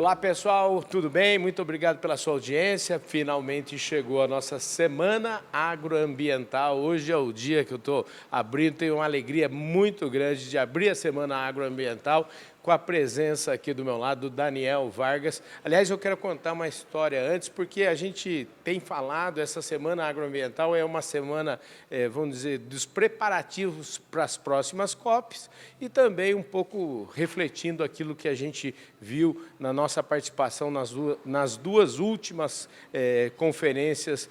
Olá, pessoal, tudo bem? Muito obrigado pela sua audiência. Finalmente chegou a nossa Semana Agroambiental. Hoje é o dia que eu estou abrindo, tenho uma alegria muito grande de abrir a Semana Agroambiental com a presença aqui do meu lado do Daniel Vargas. Aliás, eu quero contar uma história antes, porque a gente tem falado, essa Semana Agroambiental é uma semana, vamos dizer, dos preparativos para as próximas COPs e também um pouco refletindo aquilo que a gente viu na nossa participação nas duas últimas conferências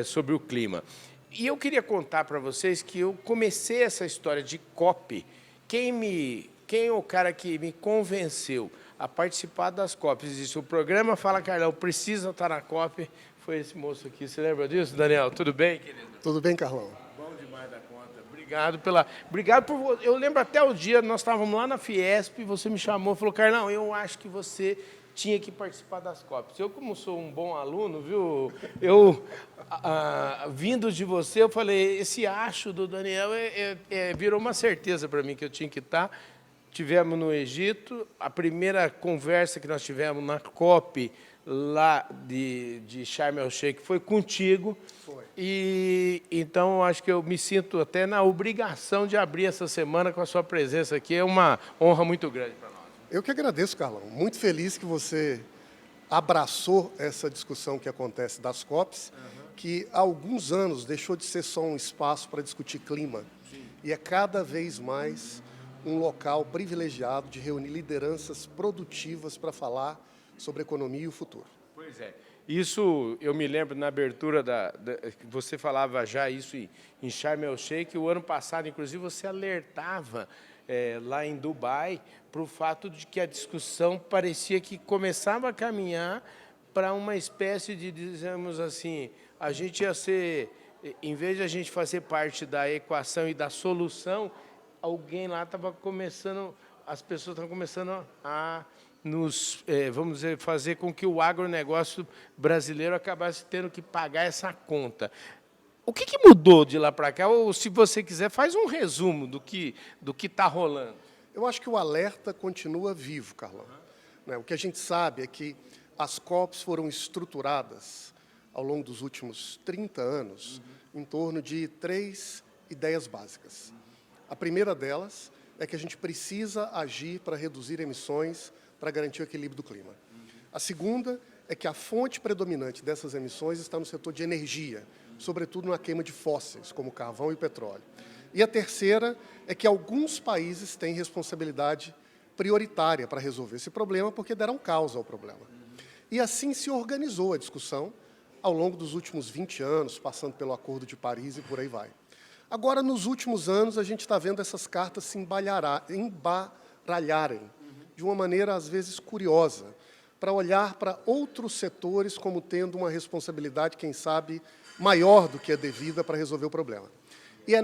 sobre o clima. E eu queria contar para vocês que eu comecei essa história de COP. Quem é o cara que me convenceu a participar das COPs? E disse, o programa Fala Carlão precisa estar na COP. Foi esse moço aqui. Você lembra disso, Daniel? Tudo bem, querido? Tudo bem, Carlão? Bom demais da conta. Obrigado por... Eu lembro até o dia, nós estávamos lá na Fiesp, você me chamou e falou, Carlão, eu acho que você tinha que participar das COPs. Eu, como sou um bom aluno, viu? Vindo de você, eu falei, esse acho do Daniel virou uma certeza para mim que eu tinha que estar. Tivemos no Egito, a primeira conversa que nós tivemos na COP lá de Sharm el-Sheikh foi contigo. Foi. E então acho que eu me sinto até na obrigação de abrir essa semana com a sua presença aqui. É uma honra muito grande para nós. Eu que agradeço, Carlão. Muito feliz que você abraçou essa discussão que acontece das COPs, que há alguns anos deixou de ser só um espaço para discutir clima. Sim. E é cada vez mais um local privilegiado de reunir lideranças produtivas para falar sobre economia e o futuro. Pois é. Isso, eu me lembro na abertura, você falava já isso em Sharm el-Sheikh, o ano passado, inclusive, você alertava lá em Dubai para o fato de que a discussão parecia que começava a caminhar para uma espécie de, dizemos assim, a gente ia ser, em vez de a gente fazer parte da equação e da solução, alguém lá estava começando, as pessoas estão começando a nos, vamos dizer, fazer com que o agronegócio brasileiro acabasse tendo que pagar essa conta. O que mudou de lá para cá? Ou, se você quiser, faz um resumo do que está rolando. Eu acho que o alerta continua vivo, Carlão. O que a gente sabe é que as COPs foram estruturadas ao longo dos últimos 30 anos em torno de 3 ideias básicas. A primeira delas é que a gente precisa agir para reduzir emissões para garantir o equilíbrio do clima. A segunda é que a fonte predominante dessas emissões está no setor de energia, sobretudo na queima de fósseis, como carvão e petróleo. E a terceira é que alguns países têm responsabilidade prioritária para resolver esse problema, porque deram causa ao problema. E assim se organizou a discussão ao longo dos últimos 20 anos, passando pelo Acordo de Paris e por aí vai. Agora, nos últimos anos, a gente está vendo essas cartas se embaralharem de uma maneira, às vezes, curiosa, para olhar para outros setores como tendo uma responsabilidade, quem sabe, maior do que a devida para resolver o problema. E é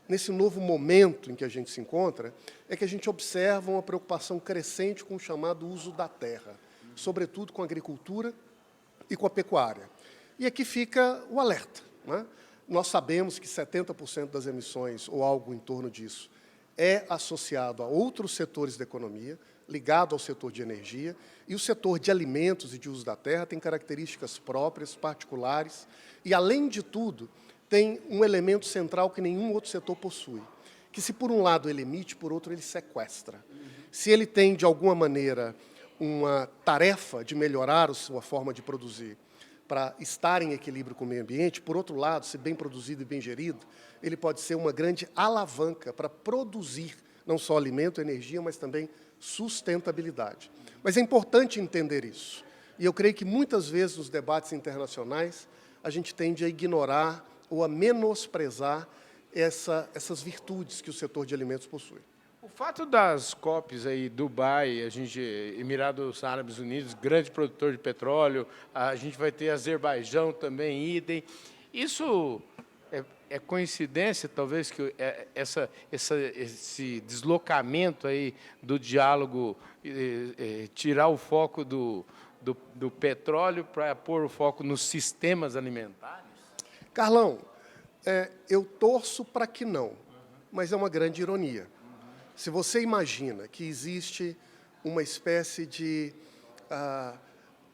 nesse novo momento em que a gente se encontra, é que a gente observa uma preocupação crescente com o chamado uso da terra, sobretudo com a agricultura e com a pecuária. E aqui fica o alerta, né? Nós sabemos que 70% das emissões, ou algo em torno disso, é associado a outros setores da economia, ligado ao setor de energia, e o setor de alimentos e de uso da terra tem características próprias, particulares, e, além de tudo, tem um elemento central que nenhum outro setor possui, que, se por um lado ele emite, por outro ele sequestra. Se ele tem, de alguma maneira, uma tarefa de melhorar a sua forma de produzir, para estar em equilíbrio com o meio ambiente, por outro lado, se bem produzido e bem gerido, ele pode ser uma grande alavanca para produzir não só alimento, energia, mas também sustentabilidade. Mas é importante entender isso. E eu creio que muitas vezes nos debates internacionais a gente tende a ignorar ou a menosprezar essas virtudes que o setor de alimentos possui. O fato das COPs aí, Dubai, Emirados Árabes Unidos, grande produtor de petróleo, a gente vai ter Azerbaijão também, idem. Isso é coincidência, talvez, que esse deslocamento aí do diálogo, tirar o foco do petróleo para pôr o foco nos sistemas alimentares? Carlão, eu torço para que não, mas é uma grande ironia. Se você imagina que existe uma espécie de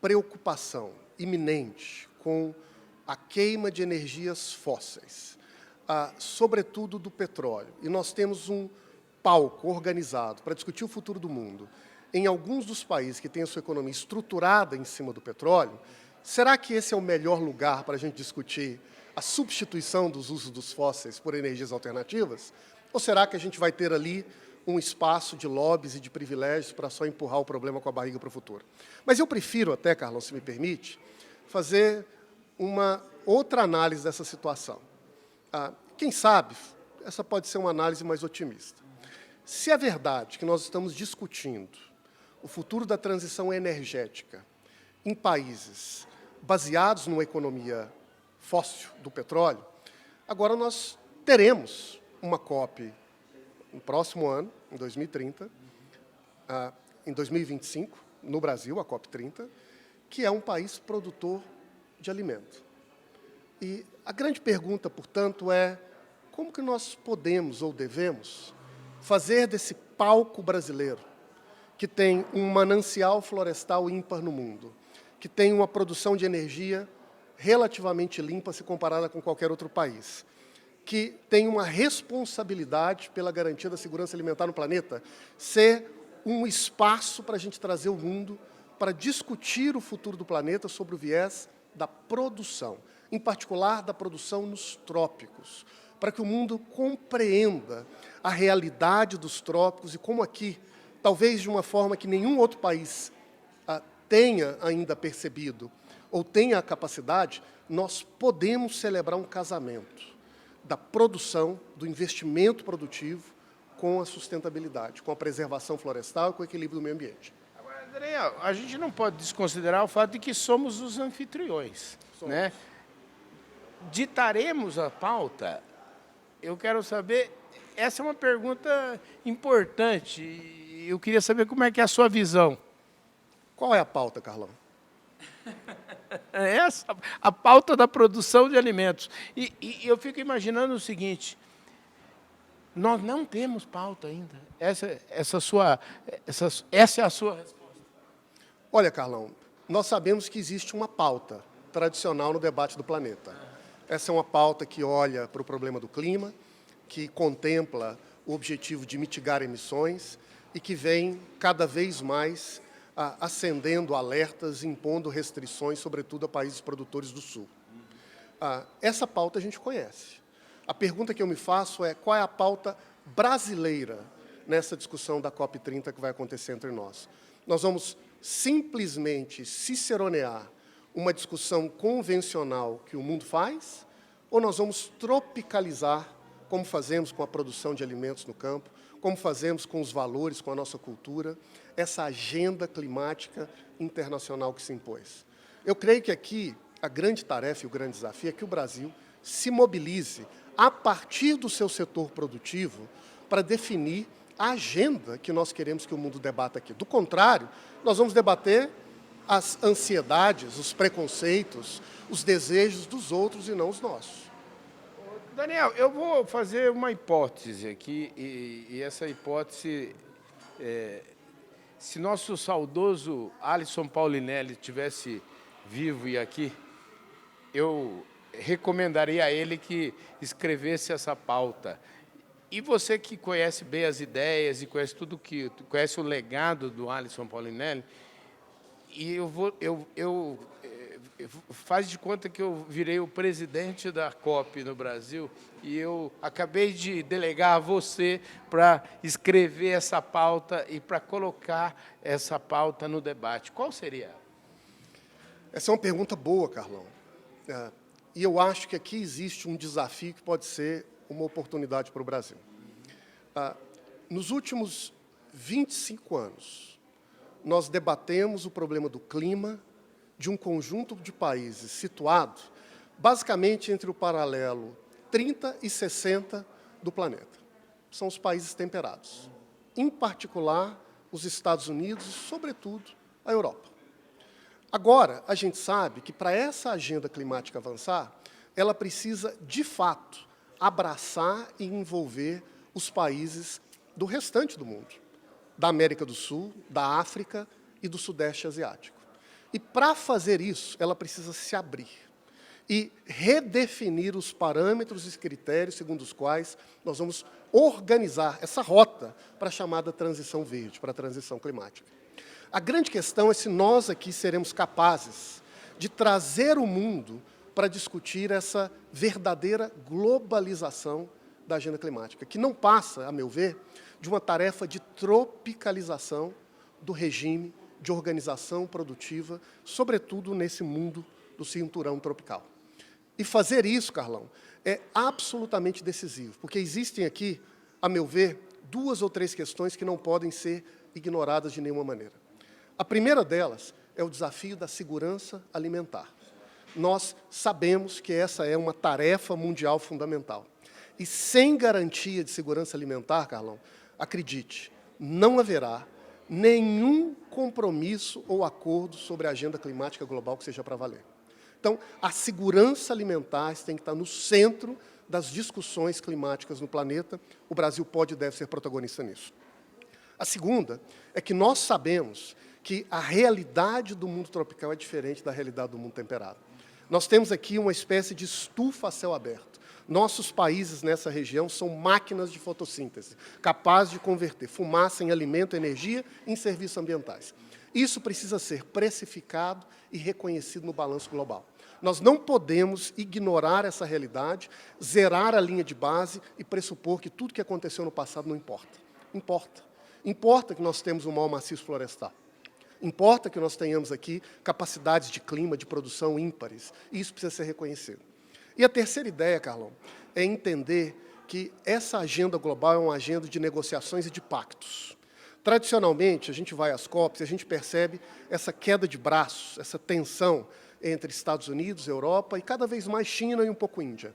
preocupação iminente com a queima de energias fósseis, sobretudo do petróleo, e nós temos um palco organizado para discutir o futuro do mundo em alguns dos países que têm a sua economia estruturada em cima do petróleo, será que esse é o melhor lugar para a gente discutir a substituição dos usos dos fósseis por energias alternativas? Ou será que a gente vai ter ali um espaço de lobbies e de privilégios para só empurrar o problema com a barriga para o futuro? Mas eu prefiro até, Carlão, se me permite, fazer uma outra análise dessa situação. Quem sabe, essa pode ser uma análise mais otimista. Se é verdade que nós estamos discutindo o futuro da transição energética em países baseados numa economia fóssil do petróleo, agora nós teremos uma COP no próximo ano, em 2030, em 2025, no Brasil, a COP 30, que é um país produtor de alimento. E a grande pergunta, portanto, é como que nós podemos ou devemos fazer desse palco brasileiro, que tem um manancial florestal ímpar no mundo, que tem uma produção de energia relativamente limpa se comparada com qualquer outro país, que tem uma responsabilidade pela garantia da segurança alimentar no planeta, ser um espaço para a gente trazer o mundo para discutir o futuro do planeta sobre o viés da produção, em particular da produção nos trópicos, para que o mundo compreenda a realidade dos trópicos e como aqui, talvez de uma forma que nenhum outro país tenha ainda percebido ou tenha a capacidade, nós podemos celebrar um casamento da produção, do investimento produtivo com a sustentabilidade, com a preservação florestal e com o equilíbrio do meio ambiente. Agora, Daniel, a gente não pode desconsiderar o fato de que somos os anfitriões, né? Ditaremos a pauta? Eu quero saber, essa é uma pergunta importante, e eu queria saber como é que é a sua visão. Qual é a pauta, Carlão? Essa, a pauta da produção de alimentos. E eu fico imaginando o seguinte, nós não temos pauta ainda. Essa é a sua resposta. Olha, Carlão, nós sabemos que existe uma pauta tradicional no debate do planeta. Essa é uma pauta que olha para o problema do clima, que contempla o objetivo de mitigar emissões e que vem cada vez mais acendendo alertas, impondo restrições, sobretudo a países produtores do Sul. Essa pauta a gente conhece. A pergunta que eu me faço é qual é a pauta brasileira nessa discussão da COP30 que vai acontecer entre nós. Nós vamos simplesmente ciceronear uma discussão convencional que o mundo faz, ou nós vamos tropicalizar, como fazemos com a produção de alimentos no campo, como fazemos com os valores, com a nossa cultura, essa agenda climática internacional que se impôs. Eu creio que aqui a grande tarefa e o grande desafio é que o Brasil se mobilize a partir do seu setor produtivo para definir a agenda que nós queremos que o mundo debata aqui. Do contrário, nós vamos debater as ansiedades, os preconceitos, os desejos dos outros e não os nossos. Daniel, eu vou fazer uma hipótese aqui, e essa hipótese, se nosso saudoso Alisson Paulinelli estivesse vivo e aqui, eu recomendaria a ele que escrevesse essa pauta. E você que conhece bem as ideias e conhece conhece o legado do Alisson Paulinelli, e faz de conta que eu virei o presidente da COP no Brasil e eu acabei de delegar a você para escrever essa pauta e para colocar essa pauta no debate. Qual seria? Essa é uma pergunta boa, Carlão. E eu acho que aqui existe um desafio que pode ser uma oportunidade para o Brasil. Nos últimos 25 anos, nós debatemos o problema do clima de um conjunto de países situado basicamente entre o paralelo 30 e 60 do planeta. São os países temperados, em particular os Estados Unidos e, sobretudo, a Europa. Agora, a gente sabe que para essa agenda climática avançar, ela precisa, de fato, abraçar e envolver os países do restante do mundo, da América do Sul, da África e do Sudeste Asiático. E, para fazer isso, ela precisa se abrir e redefinir os parâmetros e critérios segundo os quais nós vamos organizar essa rota para a chamada transição verde, para a transição climática. A grande questão é se nós aqui seremos capazes de trazer o mundo para discutir essa verdadeira globalização da agenda climática, que não passa, a meu ver, de uma tarefa de tropicalização do regime de organização produtiva, sobretudo nesse mundo do cinturão tropical. E fazer isso, Carlão, é absolutamente decisivo, porque existem aqui, a meu ver, 2 ou 3 questões que não podem ser ignoradas de nenhuma maneira. A primeira delas é o desafio da segurança alimentar. Nós sabemos que essa é uma tarefa mundial fundamental. E sem garantia de segurança alimentar, Carlão, acredite, não haverá nenhum compromisso ou acordo sobre a agenda climática global que seja para valer. Então, a segurança alimentar tem que estar no centro das discussões climáticas no planeta. O Brasil pode e deve ser protagonista nisso. A segunda é que nós sabemos que a realidade do mundo tropical é diferente da realidade do mundo temperado. Nós temos aqui uma espécie de estufa a céu aberto. Nossos países nessa região são máquinas de fotossíntese, capazes de converter fumaça em alimento, energia e em serviços ambientais. Isso precisa ser precificado e reconhecido no balanço global. Nós não podemos ignorar essa realidade, zerar a linha de base e pressupor que tudo que aconteceu no passado não importa. Importa. Importa que nós temos um maior maciço florestal. Importa que nós tenhamos aqui capacidades de clima, de produção ímpares. E isso precisa ser reconhecido. E a terceira ideia, Carlão, é entender que essa agenda global é uma agenda de negociações e de pactos. Tradicionalmente, a gente vai às COPs e a gente percebe essa queda de braços, essa tensão entre Estados Unidos, Europa e cada vez mais China e um pouco Índia.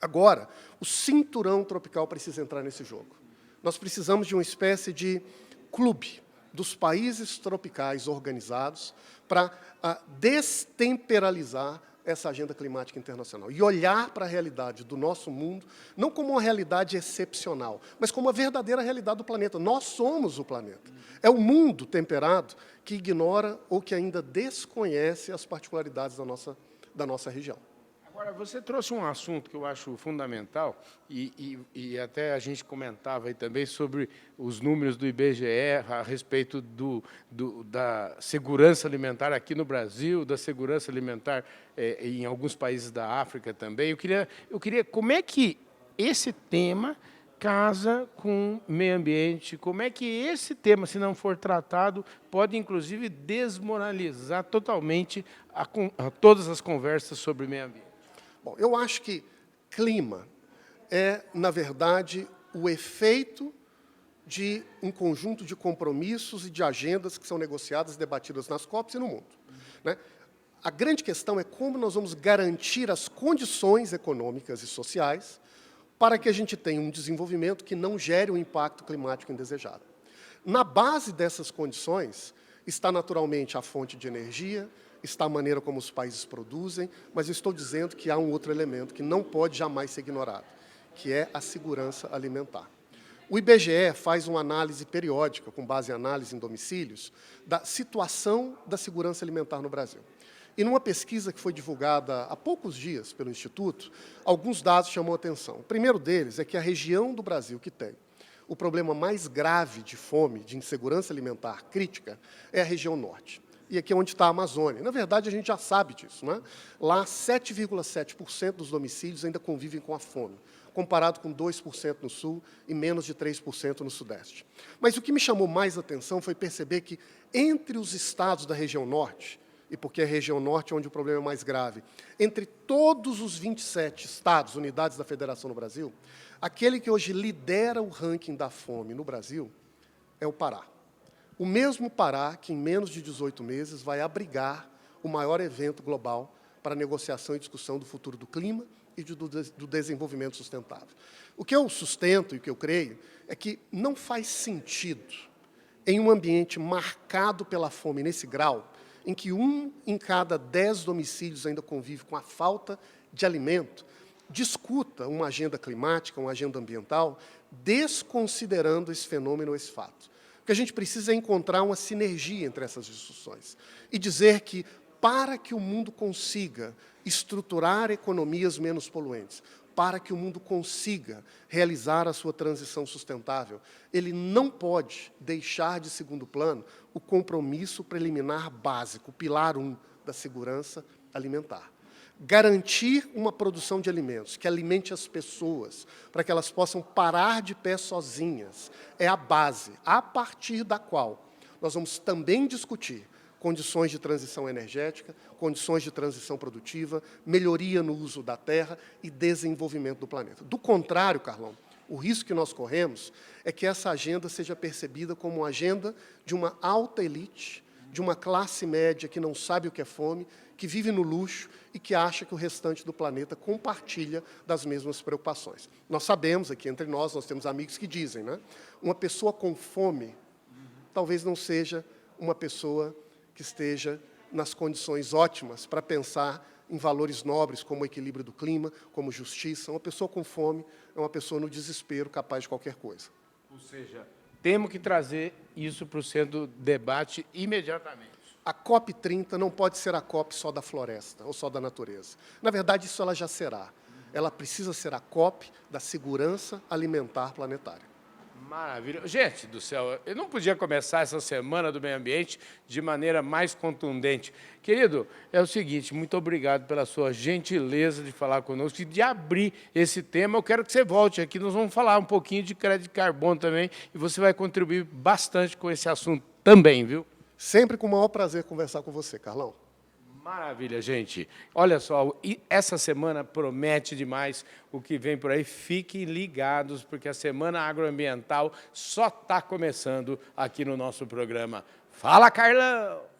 Agora, o cinturão tropical precisa entrar nesse jogo. Nós precisamos de uma espécie de clube dos países tropicais organizados para destemperalizar essa agenda climática internacional e olhar para a realidade do nosso mundo, não como uma realidade excepcional, mas como uma verdadeira realidade do planeta. Nós somos o planeta. É o mundo temperado que ignora ou que ainda desconhece as particularidades da nossa região. Agora, você trouxe um assunto que eu acho fundamental, e até a gente comentava aí também sobre os números do IBGE a respeito da segurança alimentar aqui no Brasil, da segurança alimentar em alguns países da África também. Eu queria como é que esse tema casa com meio ambiente, como é que esse tema, se não for tratado, pode, inclusive, desmoralizar totalmente todas as conversas sobre meio ambiente. Bom, eu acho que clima é, na verdade, o efeito de um conjunto de compromissos e de agendas que são negociadas e debatidas nas COPs e no mundo. Né? A grande questão é como nós vamos garantir as condições econômicas e sociais para que a gente tenha um desenvolvimento que não gere um impacto climático indesejado. Na base dessas condições está, naturalmente, a fonte de energia, está a maneira como os países produzem, mas eu estou dizendo que há um outro elemento que não pode jamais ser ignorado, que é a segurança alimentar. O IBGE faz uma análise periódica, com base em análise em domicílios, da situação da segurança alimentar no Brasil. E numa pesquisa que foi divulgada há poucos dias pelo Instituto, alguns dados chamam a atenção. O primeiro deles é que a região do Brasil que tem o problema mais grave de fome, de insegurança alimentar crítica, é a região norte. E aqui é onde está a Amazônia. Na verdade, a gente já sabe disso. Né? Lá, 7,7% dos domicílios ainda convivem com a fome, comparado com 2% no sul e menos de 3% no sudeste. Mas o que me chamou mais atenção foi perceber que, entre os estados da região norte, e porque é a região norte onde o problema é mais grave, entre todos os 27 estados, unidades da federação no Brasil, aquele que hoje lidera o ranking da fome no Brasil é o Pará. O mesmo Pará que, em menos de 18 meses, vai abrigar o maior evento global para a negociação e discussão do futuro do clima e do desenvolvimento sustentável. O que eu sustento e o que eu creio é que não faz sentido, em um ambiente marcado pela fome nesse grau, em que 1 em cada 10 domicílios ainda convive com a falta de alimento, discuta uma agenda climática, uma agenda ambiental, desconsiderando esse fenômeno, esse fato. O que a gente precisa é encontrar uma sinergia entre essas discussões e dizer que, para que o mundo consiga estruturar economias menos poluentes, para que o mundo consiga realizar a sua transição sustentável, ele não pode deixar de segundo plano o compromisso preliminar básico, o pilar 1 da segurança alimentar. Garantir uma produção de alimentos que alimente as pessoas, para que elas possam parar de pé sozinhas, é a base, a partir da qual nós vamos também discutir condições de transição energética, condições de transição produtiva, melhoria no uso da terra e desenvolvimento do planeta. Do contrário, Carlão, o risco que nós corremos é que essa agenda seja percebida como uma agenda de uma alta elite, de uma classe média que não sabe o que é fome, que vive no luxo e que acha que o restante do planeta compartilha das mesmas preocupações. Nós sabemos, aqui entre nós temos amigos que dizem, né? Uma pessoa com fome talvez não seja uma pessoa que esteja nas condições ótimas para pensar em valores nobres como o equilíbrio do clima, como justiça. Uma pessoa com fome é uma pessoa no desespero, capaz de qualquer coisa. Ou seja, temos que trazer isso para o centro do debate imediatamente. A COP30 não pode ser a COP só da floresta ou só da natureza. Na verdade, isso ela já será. Ela precisa ser a COP da segurança alimentar planetária. Maravilha. Gente do céu, eu não podia começar essa Semana do Meio Ambiente de maneira mais contundente. Querido, é o seguinte, muito obrigado pela sua gentileza de falar conosco e de abrir esse tema. Eu quero que você volte aqui, nós vamos falar um pouquinho de crédito de carbono também e você vai contribuir bastante com esse assunto também, viu? Sempre com o maior prazer conversar com você, Carlão. Maravilha, gente. Olha só, essa semana promete demais o que vem por aí. Fiquem ligados, porque a Semana Agroambiental só está começando aqui no nosso programa. Fala, Carlão!